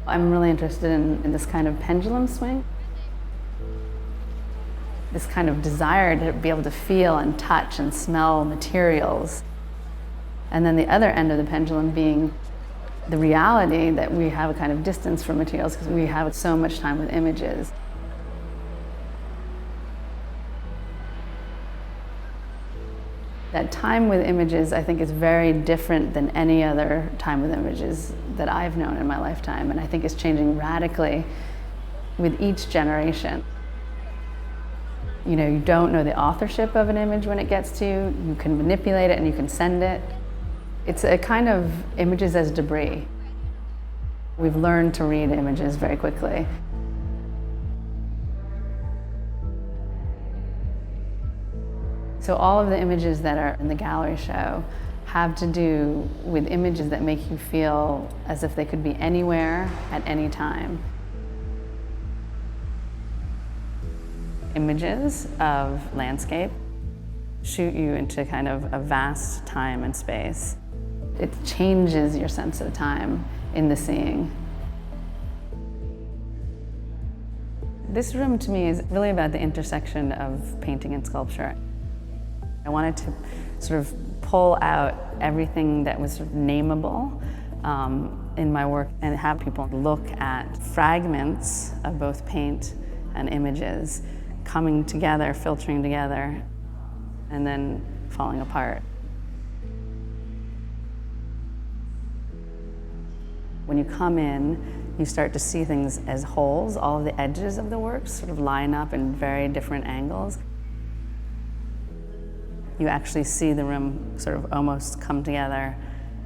I'm really interested in this kind of pendulum swing, this kind of desire to be able to feel and touch and smell materials. And then the other end of the pendulum being the reality that we have a kind of distance from materials because we have so much time with images. That time with images, I think, is very different than any other time with images that I've known in my lifetime, and I think it's changing radically with each generation. You know, you don't know the authorship of an image when it gets to you. You can manipulate it and you can send it. It's a kind of images as debris. We've learned to read images very quickly. So all of the images that are in the gallery show have to do with images that make you feel as if they could be anywhere at any time. Images of landscape shoot you into kind of a vast time and space. It changes your sense of time in the seeing. This room to me is really about the intersection of painting and sculpture. I wanted to sort of pull out everything that was sort of nameable in my work and have people look at fragments of both paint and images coming together, filtering together, and then falling apart. When you come in, you start to see things as wholes. All of the edges of the work sort of line up in very different angles. You actually see the room sort of almost come together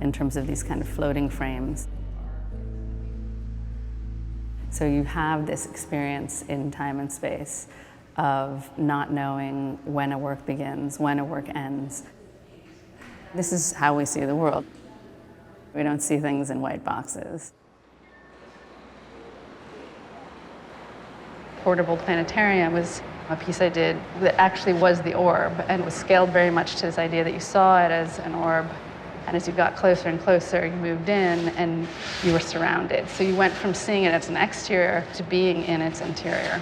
in terms of these kind of floating frames. So you have this experience in time and space of not knowing when a work begins, when a work ends. This is how we see the world. We don't see things in white boxes. Portable planetarium was a piece I did that actually was the orb, and it was scaled very much to this idea that you saw it as an orb, and as you got closer and closer, you moved in and you were surrounded. So you went from seeing it as an exterior to being in its interior.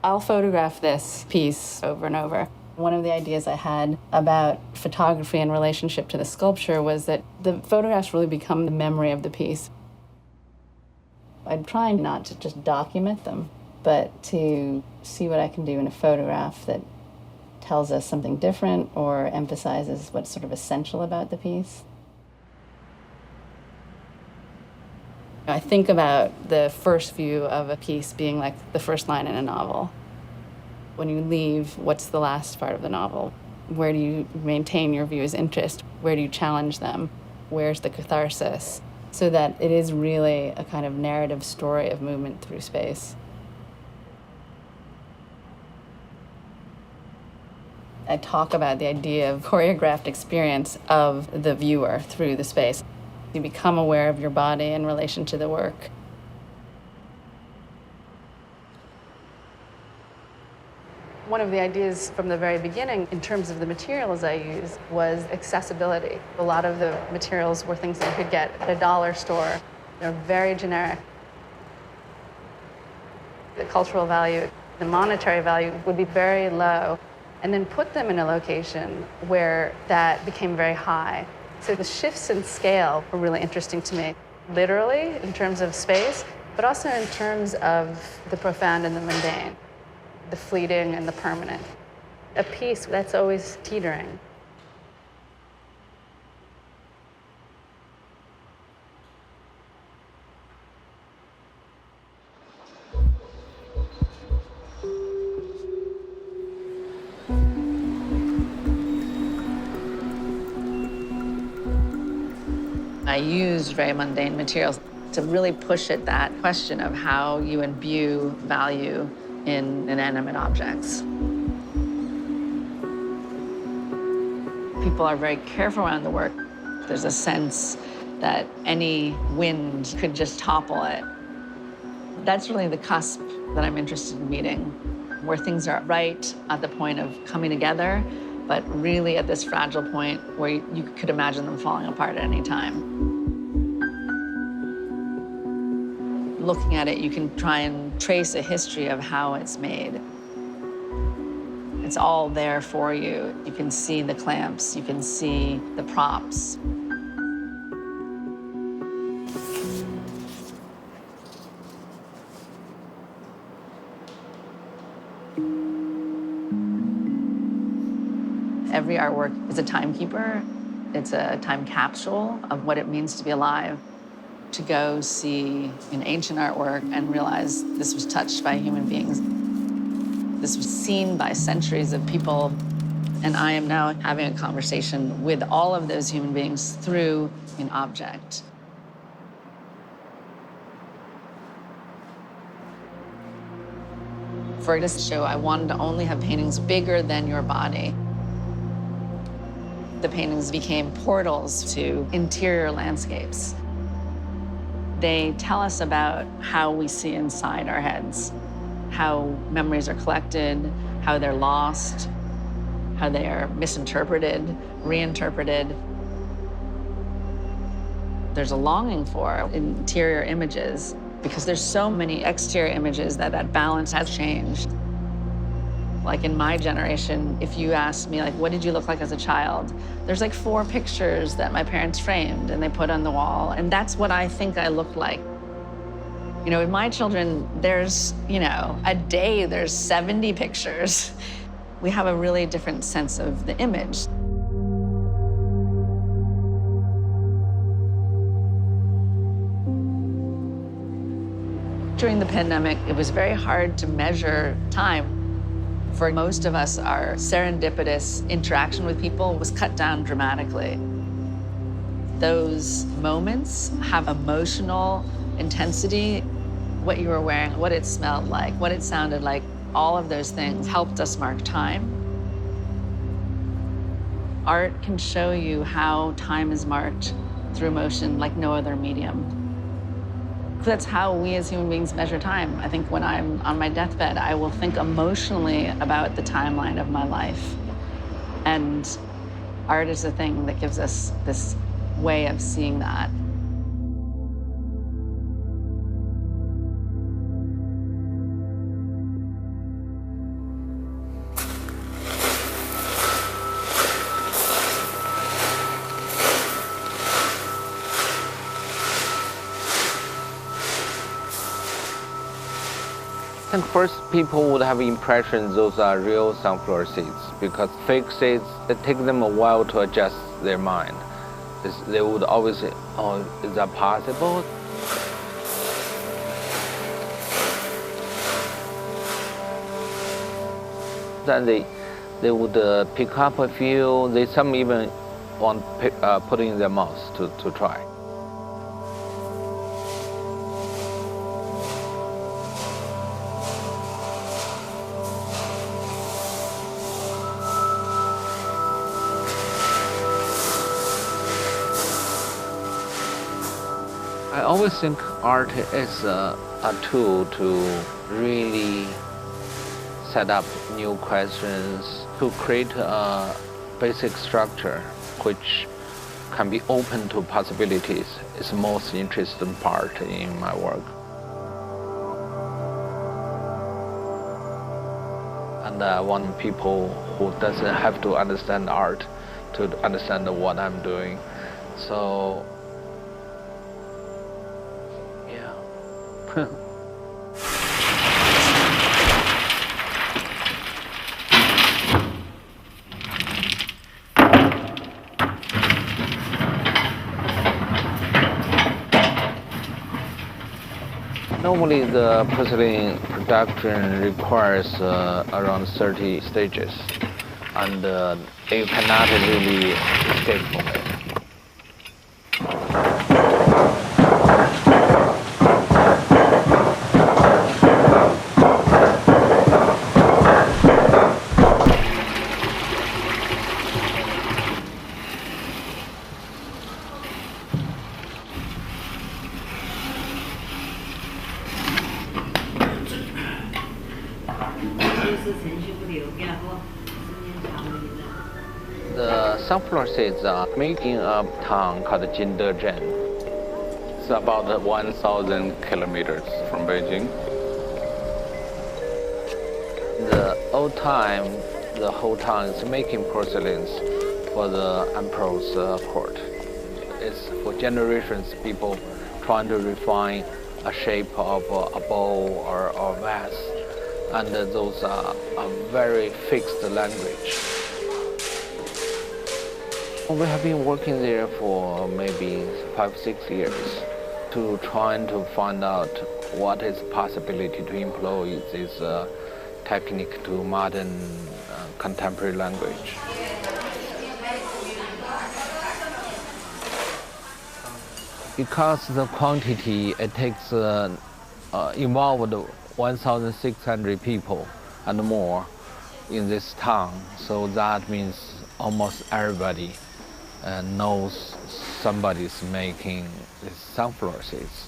I'll photograph this piece over and over. One of the ideas I had about photography in relationship to the sculpture was that the photographs really become the memory of the piece. I'm trying not to just document them, but to see what I can do in a photograph that tells us something different or emphasizes what's sort of essential about the piece. I think about the first view of a piece being like the first line in a novel. When you leave, what's the last part of the novel? Where do you maintain your viewer's interest? Where do you challenge them? Where's the catharsis? So that it is really a kind of narrative story of movement through space. I talk about the idea of choreographed experience of the viewer through the space. You become aware of your body in relation to the work. One of the ideas from the very beginning in terms of the materials I used was accessibility. A lot of the materials were things that you could get at a dollar store. They're very generic. The cultural value, the monetary value would be very low, and then put them in a location where that became very high. So the shifts in scale were really interesting to me, literally in terms of space, but also in terms of the profound and the mundane, the fleeting and the permanent. A piece that's always teetering. I used very mundane materials to really push at that question of how you imbue value in inanimate objects. People are very careful around the work. There's a sense that any wind could just topple it. That's really the cusp that I'm interested in meeting. where things are right at the point of coming together, but really at this fragile point where you could imagine them falling apart at any time. Looking at it, you can try and trace a history of how it's made. It's all there for you. You can see the clamps, you can see the props. Every artwork is a timekeeper. It's a time capsule of what it means to be alive. To go see an ancient artwork and realize this was touched by human beings. This was seen by centuries of people. And I am now having a conversation with all of those human beings through an object. For this show, I wanted to only have paintings bigger than your body. The paintings became portals to interior landscapes. They tell us about how we see inside our heads, how memories are collected, how they're lost, how they are misinterpreted, reinterpreted. There's a longing for interior images because there's so many exterior images that balance has changed. Like in my generation, if you asked me, like, what did you look like as a child? There's like 4 pictures that my parents framed and they put on the wall, and that's what I think I looked like. You know, with my children, there's, a day there's 70 pictures. We have a really different sense of the image. During the pandemic, it was very hard to measure time. For most of us, our serendipitous interaction with people was cut down dramatically. Those moments have emotional intensity. What you were wearing, what it smelled like, what it sounded like, all of those things helped us mark time. Art can show you how time is marked through motion like no other medium. That's how we as human beings measure time. I think when I'm on my deathbed, I will think emotionally about the timeline of my life. And art is the thing that gives us this way of seeing that. I think first people would have impression those are real sunflower seeds, because fake seeds, it takes them a while to adjust their mind. They would always say, oh, is that possible? Then they would pick up a few, some even want put in their mouth to try. I always think art is a tool to really set up new questions, to create a basic structure which can be open to possibilities. It's the most interesting part in my work. And I want people who doesn't have to understand art to understand what I'm doing. So, yeah. Normally, the porcelain production requires around 30 stages, and you cannot really escape from it. The sunflower seeds are made in a town called Jindezhen. It's about 1,000 kilometers from Beijing. In the old time, the whole town is making porcelains for the emperor's court. It's for generations people trying to refine a shape of a bowl or a vase, and those are a very fixed language. We have been working there for maybe 5-6 years to trying to find out what is the possibility to employ this technique to modern contemporary language. Because the quantity, it takes involved 1,600 people and more in this town, so that means almost everybody knows somebody's making these sunflower seeds.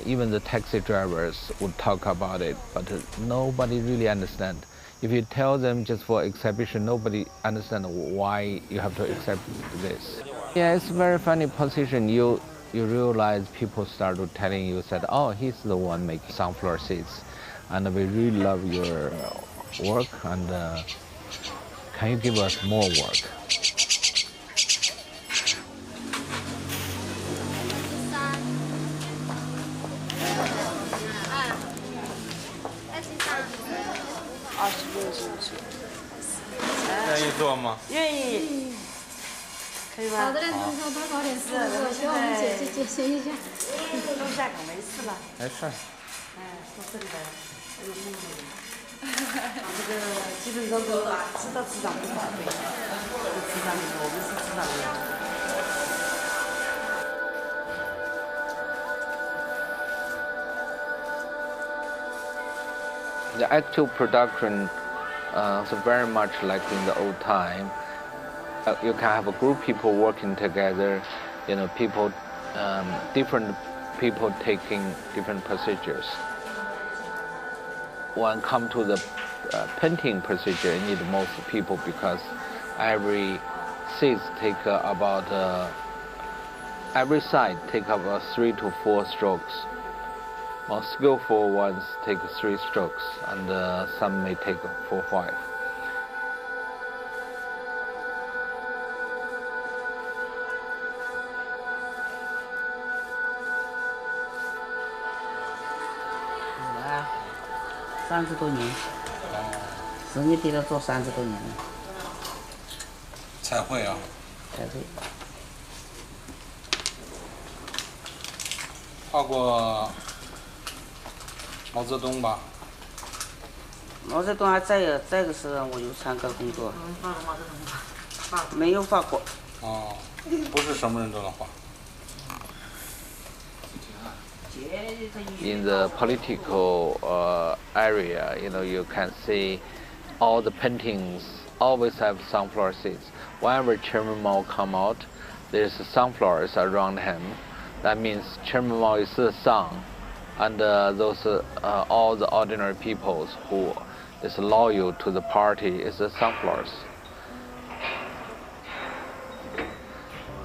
Even the taxi drivers would talk about it, but nobody really understands. If you tell them just for exhibition, nobody understands why you have to accept this. Yeah, it's a very funny position. You realize people start telling you that, oh, he's the one making sunflower seeds, and we really love your work, and can you give us more work?愿意，可以吗？好的嘞，多搞点事，我希望我们姐姐解决一下。都下岗没事了。没事。到这里来了，哎呦，梦里。这个基本上都知道市长不反对，市长我们是市长的。The actual production is very much like in the old time. You can have a group of people working together, people, different people taking different procedures. When come to the painting procedure, you need most people because every seeds take every side take about 3 to 4 strokes. More skillful ones take 3 strokes, and some may take 4 or 5. Ah, 30多年，10年底了做30多年了。彩绘啊？彩绘。画过毛泽东吧？毛泽东还在的时候，我有参加工作。画过毛泽东吧？没有画过。哦，不是什么人都能画。In the political area, you can see all the paintings always have sunflower seeds. Whenever Chairman Mao come out, there's sunflowers around him. That means Chairman Mao is the sun, and those all the ordinary peoples who is loyal to the party is the sunflowers.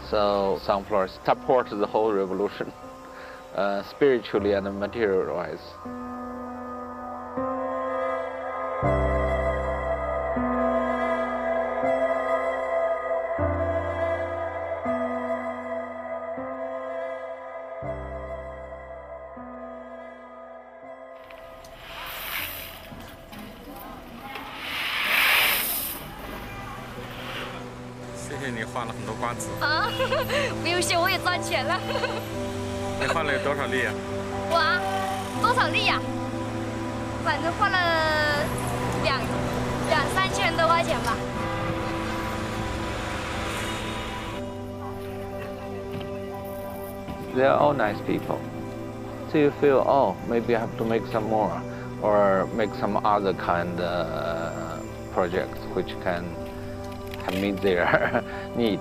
So sunflowers support the whole revolution, spiritually and material-wise.谢谢你画了很多瓜子。啊，不用谢，我也赚钱了。你画了有多少粒啊？我啊，多少粒呀？反正花了2、3千多块钱吧。They're all nice people. So you feel, oh, maybe I have to make some more, or make some other kind of projects which can meet their need.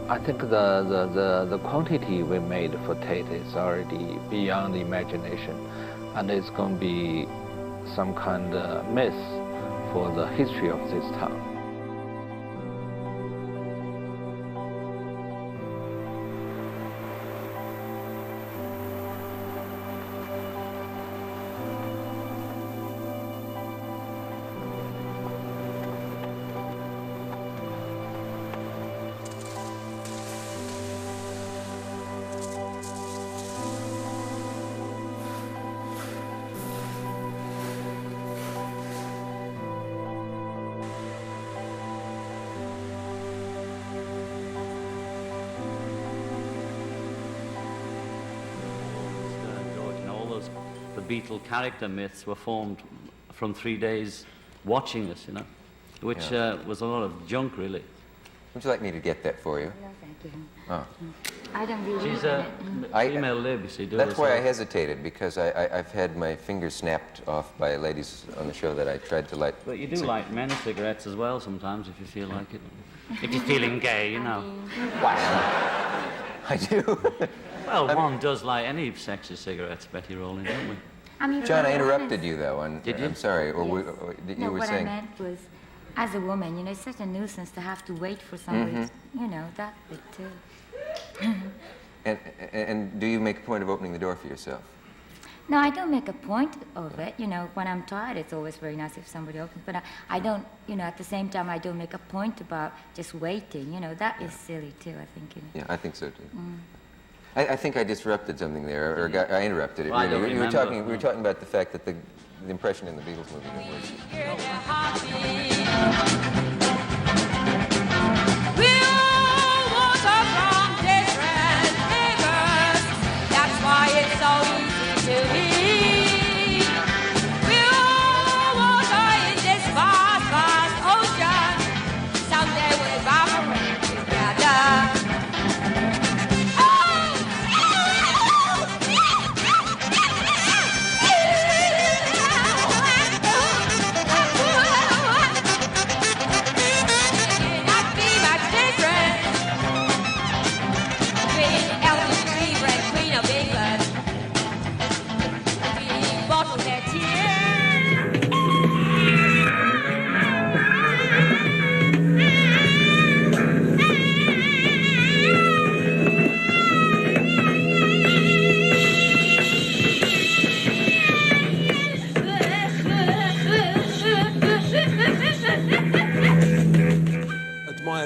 I think the quantity we made for Tate is already beyond imagination, and it's going to be some kind of myth for the history of this town. The Beatle character myths were formed from 3 days watching us, you know, which was a lot of junk, really. Would you like me to get that for you? No, thank you. Oh. I don't really. She's a female lib, you see. That's why I hesitated, because I've had my fingers snapped off by ladies on the show that I tried to light. But you do light men's cigarettes as well sometimes, if you feel like it. If you're feeling gay, you know. Wow. I do. Well, one does light any sexy cigarettes, Betty Rowling, don't we? I mean, John, I interrupted you, though. Did you? I'm sorry. Yes. You were saying... what I meant was, as a woman, you know, it's such a nuisance to have to wait for somebody, you know, that bit too. And do you make a point of opening the door for yourself? No, I don't make a point of it. You know, when I'm tired, it's always very nice if somebody opens. But I don't, you know, at the same time, I don't make a point about just waiting. You know, that is silly too, I think. You know. Yeah, I think so too. I think I disrupted something there, or I interrupted it. Well, really. We were talking about the fact that the impression in the Beatles movie that was. That's why it's so easy to leave. We'll water in this vast, vast ocean. Someday we'll evaporate together.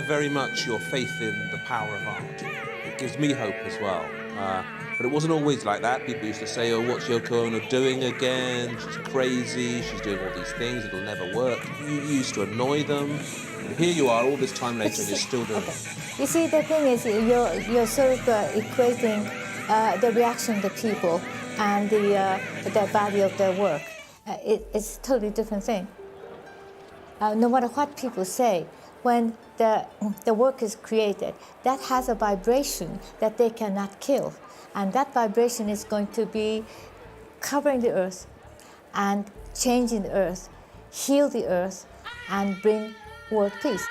Very much your faith in the power of art. It gives me hope as well. But it wasn't always like that. People used to say, oh, what's Yoko Ono doing again? She's crazy, she's doing all these things, it'll never work. You used to annoy them. And here you are all this time later and you're still doing it. You see, the thing is, you're sort of equating the reaction of the people and the value of their work. It's a totally different thing. No matter what people say, when the work is created, that has a vibration that they cannot kill. And that vibration is going to be covering the earth and changing the earth, heal the earth, and bring world peace.